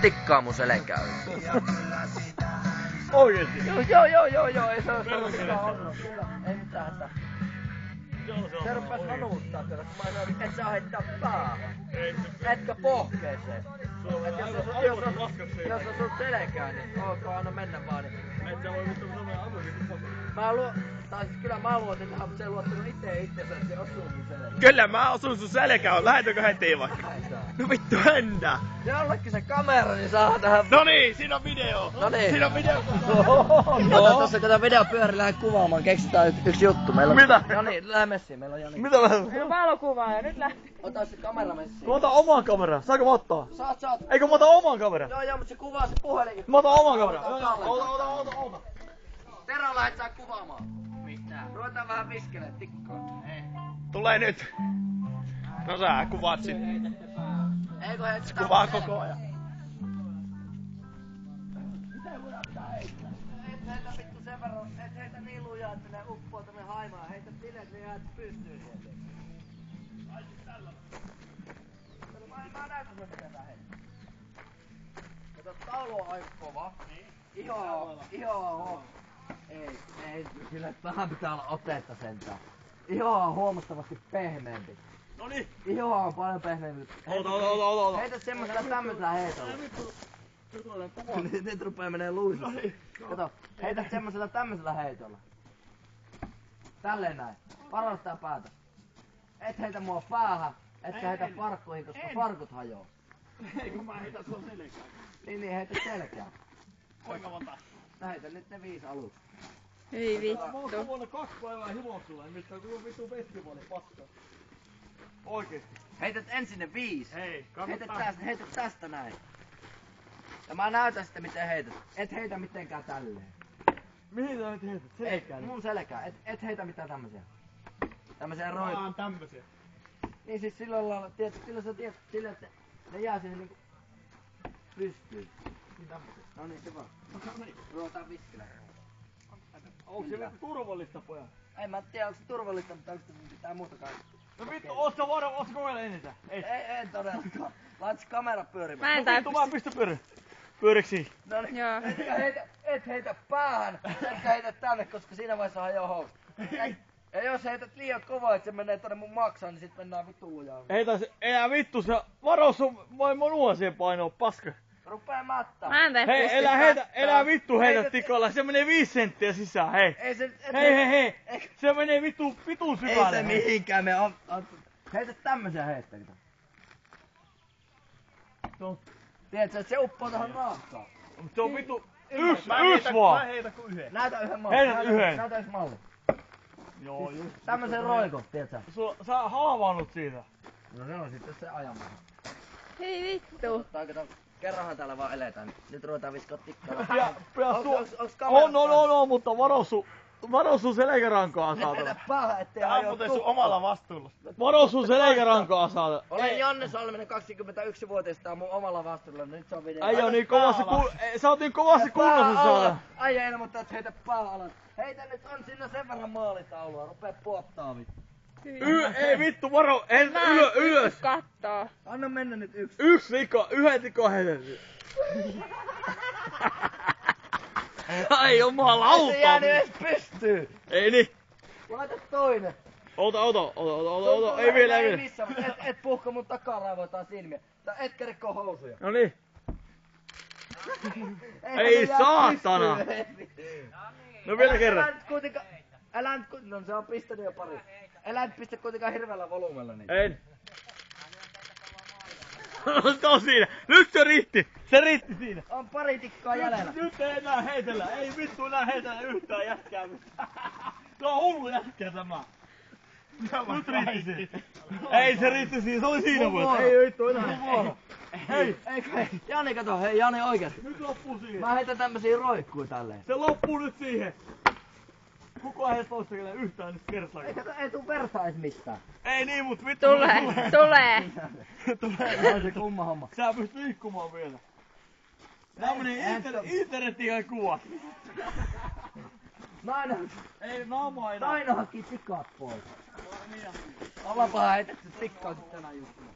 tikkaa mun selkää. Oikeesti? Joo, ei se oo mitään ongelma. Ei mitään hätää. Se rupes hanuuttaa tätä, kun mä sanoin, et saa heittää päähän. Etkä pohkeeseen. Jos on sun selkää, niin ok, anna mennä vaan. Et sä voi vittu sanoa amukin Kyllä mä luotin tähän, mutta se ei luottanut itsensä, että se osuu mun selkään. Kyllä mä osun sun selkään, lähetäkö heti vaikka? No vittu händää! Se jollekin se kamera, niin saa tähän... No niin, siinä on video! Noniin. Siinä on video! Ota tossa, kun tää video pyörii, lähde kuvaamaan, keksitään yksi juttu. Meillä on... Mitä? Jani, lähde messiin, meillä on Jani. Mitä mä... Meillä on valokuvaa ja nyt lähtee. Ota se kamera messiin. Mä otan oman kameran, saanko mä ottaa? Saat. Eikö mä otan oman kameran? Joo, mutta se kuvaa se puhelinkin. Mä otan oman kameran. Ota. Tero, lähet sä kuvaamaan. Mitä? Ruvetaan vähän viskelee tikkaa. Ei. Tulee nyt. No sä kuvaat sit. Eikö heitä? Se kuvaa koko ajan. Et heitä vittu sen verran, et heitä niin lujaa, että ne uppoo tänne haimaan. Heitä bileet, niin jäät pystyyn sieltä. Mä näytän sen mitä tää heittää. Kato, taulu on aika kova. Niin. Ihoa. Ei, sillä vähän pitää olla otetta sentään. Ihoa on huomattavasti pehmeämpi. Noniin. Ihoa on paljon pehmeämpi. Ota. Heitä semmosella tämmöisellä heitolla. Nyt rupee menee luisuun. Kato, heitä semmosella tämmöisellä heitolla. Tälleen näin. Parastaa päätä. Et heitä mua päähän, etkä heitä farkkuihin, koska farkut hajoo. Ei kun mä heitän sun selkään. Niin, heitä selkää. Kuinka monta? Näitä nyt ne 5 aluksi. Hyi vittu. Mä oon vuonna 2 päivää himosulla, mistä on kuin vittu festivaali paska. Oikeesti. Heität ensin ne 5. Hei, Heität tästä näin. Ja mä näytän sitten miten heität. Et heitä mitenkään tälleen. Mihin sä nyt heität? Selkään? Mun selkää. Et heitä mitään tämmösiä. Tämmösiä roikkuja. Vaan tämmösiä. Niin siis silloin lailla, silloin sä tiedät, sillä että ne jää siihen niinku pystyyn. Niin tämmösiä. No niin, hyvä. Ruvetaan viskelemään. Onko se vittu turvallista, pojat? En mä tiedä onko se turvallista, mutta onko se mitään muutakaan. No vittu, oot sä varma, oot sä kokeilla eniten? En todellakaan. Laitas kamera pyörimään. Mä en Vittu, mä pistä pyöriksi. No niin, Joo. et heitä päähän, etkä heitä tänne, koska siinä vaiheessa hajoaa housut. Ja jos heität liian kovaa, että se menee tonne mun maksaan, niin sit mennään vittu lujaan. Heitä se, ei vittu, se varo sun, voi monua siihen painoa, paska. Rupee mättää. Mä en tee Hei, pystystä. elä vittu heitä tikolla, se menee 5 senttiä sisään, hei. Ei se... Hei, se menee vittu syvälle. Ei se mihinkään me on. Heitä tämmösiä heistä. No. Tiedätkö, että se uppoo tähän raakkaan. Se on vittu yks vaan. Mä heitän kuin yhden. Näytä yhden mallin. Heitä yhden. Näytä yksi malli. Joo, just. Tämmösen roikon, tiedätkö? Sä oot halvannut siitä. No se on sitten se ajamaan. Hyi vittu. Kato, kerranhan täällä vaan eletään. Nyt ruvetaan viskoa tikkaa. Onks kamera? No, mutta varo sun selkärankaa saatana. Heitä päähän, ettei Tää on hajoa muuten sun tukkaa. omalla vastuulla. Varo sun selkärankaa saatana. Olen Janne Salminen, 21-vuotias, tää on mun omalla vastuulla. Nyt se on video. Äijä on niin kovasti sä oot niin kovasti kunnossa saatana. Äijä ilmoittaa, että heitä pää alas. Heitä nyt on siinä sen verran maalitaulua. Rupee puottaa vittu. Ei vittu, varo, ylös. Kattoo. Anna mennä nyt yksi. Yhden tiko heitetty. Ai jumalauta. Ei se jäänyt edes pystyyn. Ei niin. Laita toinen. Ota. Ei vielä. Ei missään, mutta et puhka mun takaraivoitaan silmiä. Tai etkä rikkoo housuja. No niin. Eihän Ei se jää saatana. pystyyn. No vielä kerran. Älä nyt no se on pistänyt jo pari. Älä nyt pistä kuitenkaan hirveällä volyymella niin. En. No siinä. Nyt se riitti. Se riitti siinä. On pari tikkaa jäljellä. Nyt ei enää heitellä. Ei vittu enää heitellä yhtään jätkää. Se on hullu jätkä tämä. Nyt riitti. Ei se riitti siinä. Se oli siinä vuonna. Ei vittu enää. Hei. Jani kato, hei Jani oikeesti. Nyt loppuu siihen. Mä heitän tämmösiä roikkuja tälleen. Se loppuu nyt siihen. Kukaan ei toista yhtään nyt kertaakaan. Ei tuu vertaa edes mistään. Ei niin, mut vittu. Tulee. Tulee se kumma homma. Sä pystyt liikkumaan vielä. Tää menee internetiin kuva. Nainen, Ei naama enää. Nainen haki tikaat pois. Ollaanpa heitetty tikkaa sitten tänä juttuja.